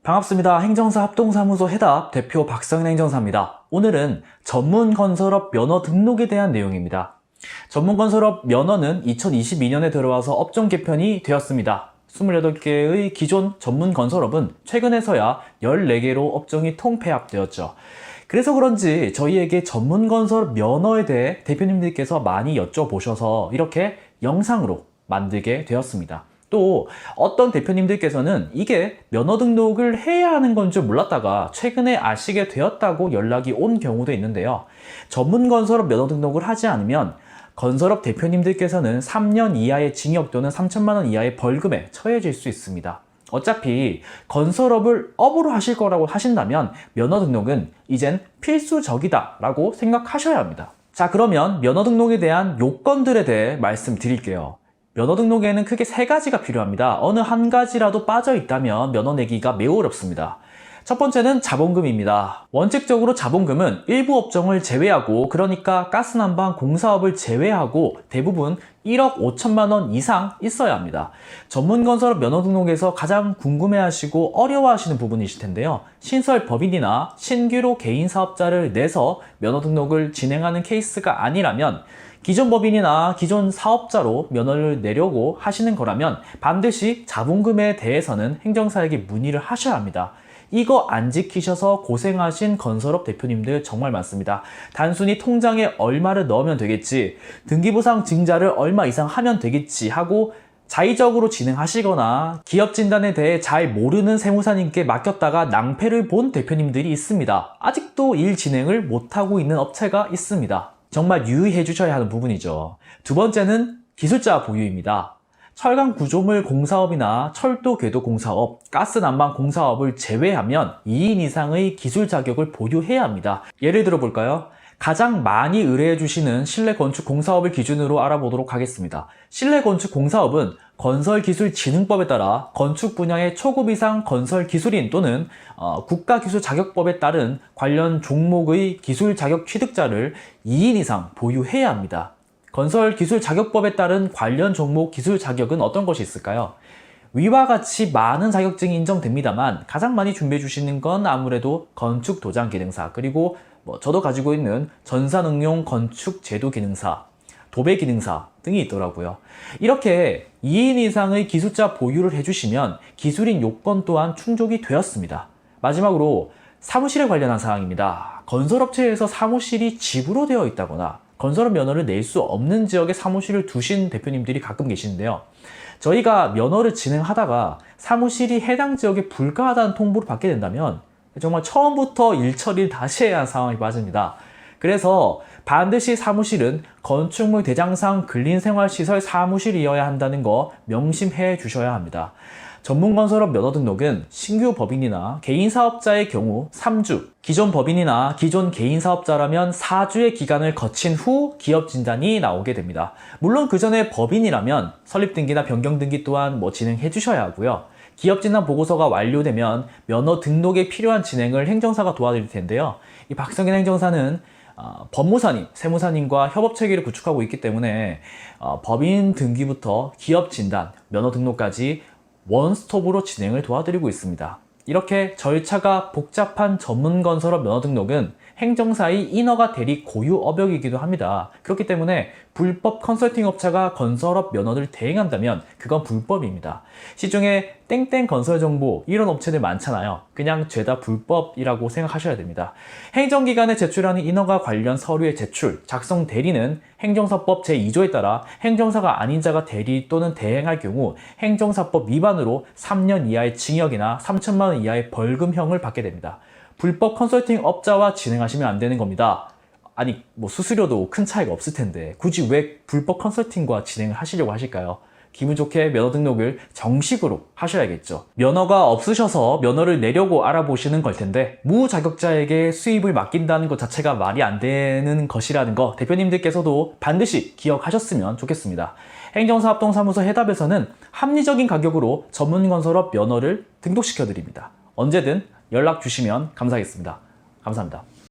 반갑습니다. 행정사 합동사무소 해답 대표 박성인 행정사입니다. 오늘은 전문건설업 면허 등록에 대한 내용입니다. 전문건설업 면허는 2022년에 들어와서 업종 개편이 되었습니다. 28개의 기존 전문건설업은 최근에서야 14개로 업종이 통폐합되었죠. 그래서 그런지 저희에게 전문건설업 면허에 대해 대표님들께서 많이 여쭤보셔서 이렇게 영상으로 만들게 되었습니다. 또 어떤 대표님들께서는 이게 면허 등록을 해야 하는 건 줄 몰랐다가 최근에 아시게 되었다고 연락이 온 경우도 있는데요. 전문건설업 면허 등록을 하지 않으면 건설업 대표님들께서는 3년 이하의 징역 또는 3천만 원 이하의 벌금에 처해질 수 있습니다. 어차피 건설업을 업으로 하실 거라고 하신다면 면허 등록은 이젠 필수적이다 라고 생각하셔야 합니다. 자, 그러면 면허 등록에 대한 요건들에 대해 말씀드릴게요. 면허 등록에는 크게 3가지가 필요합니다. 어느 한 가지라도 빠져 있다면 면허 내기가 매우 어렵습니다. 첫 번째는 자본금입니다. 원칙적으로 자본금은 일부 업종을 제외하고, 그러니까 가스난방 공사업을 제외하고 대부분 1억 5천만 원 이상 있어야 합니다. 전문건설업 면허 등록에서 가장 궁금해하시고 어려워하시는 부분이실 텐데요. 신설 법인이나 신규로 개인 사업자를 내서 면허 등록을 진행하는 케이스가 아니라면, 기존 법인이나 기존 사업자로 면허를 내려고 하시는 거라면 반드시 자본금에 대해서는 행정사에게 문의를 하셔야 합니다. 이거 안 지키셔서 고생하신 건설업 대표님들 정말 많습니다. 단순히 통장에 얼마를 넣으면 되겠지, 등기부상 증자를 얼마 이상 하면 되겠지 하고 자의적으로 진행하시거나 기업 진단에 대해 잘 모르는 세무사님께 맡겼다가 낭패를 본 대표님들이 있습니다. 아직도 일 진행을 못하고 있는 업체가 있습니다. 정말 유의해 주셔야 하는 부분이죠. 두 번째는 기술자 보유입니다. 철강 구조물 공사업이나 철도 궤도 공사업, 가스 난방 공사업을 제외하면 2인 이상의 기술 자격을 보유해야 합니다. 예를 들어 볼까요? 가장 많이 의뢰해 주시는 실내 건축 공사업을 기준으로 알아보도록 하겠습니다. 실내 건축 공사업은 건설기술진흥법에 따라 건축 분야의 초급 이상 건설기술인 또는 국가기술자격법에 따른 관련 종목의 기술 자격 취득자를 2인 이상 보유해야 합니다. 건설기술자격법에 따른 관련 종목 기술 자격은 어떤 것이 있을까요? 위와 같이 많은 자격증이 인정됩니다만 가장 많이 준비해 주시는 건 아무래도 건축도장기능사, 그리고 저도 가지고 있는 전산응용 건축제도기능사, 도배기능사 등이 있더라고요. 이렇게 2인 이상의 기술자 보유를 해주시면 기술인 요건 또한 충족이 되었습니다. 마지막으로 사무실에 관련한 사항입니다. 건설업체에서 사무실이 집으로 되어 있다거나 건설업 면허를 낼 수 없는 지역에 사무실을 두신 대표님들이 가끔 계시는데요. 저희가 면허를 진행하다가 사무실이 해당 지역에 불가하다는 통보를 받게 된다면 정말 처음부터 일 처리를 다시 해야 하는 상황이 빠집니다. 그래서 반드시 사무실은 건축물 대장상 근린생활시설 사무실이어야 한다는 거 명심해 주셔야 합니다. 전문건설업 면허 등록은 신규 법인이나 개인사업자의 경우 3주, 기존 법인이나 기존 개인사업자라면 4주의 기간을 거친 후 기업진단이 나오게 됩니다. 물론 그 전에 법인이라면 설립등기나 변경등기 또한 진행해 주셔야 하고요. 기업진단 보고서가 완료되면 면허 등록에 필요한 진행을 행정사가 도와드릴 텐데요. 이 박성인 행정사는 법무사님, 세무사님과 협업체계를 구축하고 있기 때문에 법인 등기부터 기업진단, 면허 등록까지 원스톱으로 진행을 도와드리고 있습니다. 이렇게 절차가 복잡한 전문건설업 면허 등록은 행정사의 인허가 대리 고유 업역이기도 합니다. 그렇기 때문에 불법 컨설팅 업체가 건설업 면허를 대행한다면 그건 불법입니다. 시중에 땡땡 건설정보 이런 업체들 많잖아요. 그냥 죄다 불법이라고 생각하셔야 됩니다. 행정기관에 제출하는 인허가 관련 서류의 제출, 작성 대리는 행정사법 제2조에 따라 행정사가 아닌 자가 대리 또는 대행할 경우 행정사법 위반으로 3년 이하의 징역이나 3천만 원 이하의 벌금형을 받게 됩니다. 불법 컨설팅 업자와 진행하시면 안 되는 겁니다. 아니 수수료도 큰 차이가 없을 텐데 굳이 왜 불법 컨설팅과 진행을 하시려고 하실까요? 기분 좋게 면허 등록을 정식으로 하셔야겠죠. 면허가 없으셔서 면허를 내려고 알아보시는 걸 텐데 무자격자에게 수입을 맡긴다는 것 자체가 말이 안 되는 것이라는 거 대표님들께서도 반드시 기억하셨으면 좋겠습니다. 행정사합동사무소 해답에서는 합리적인 가격으로 전문건설업 면허를 등록시켜 드립니다. 언제든 연락 주시면 감사하겠습니다. 감사합니다.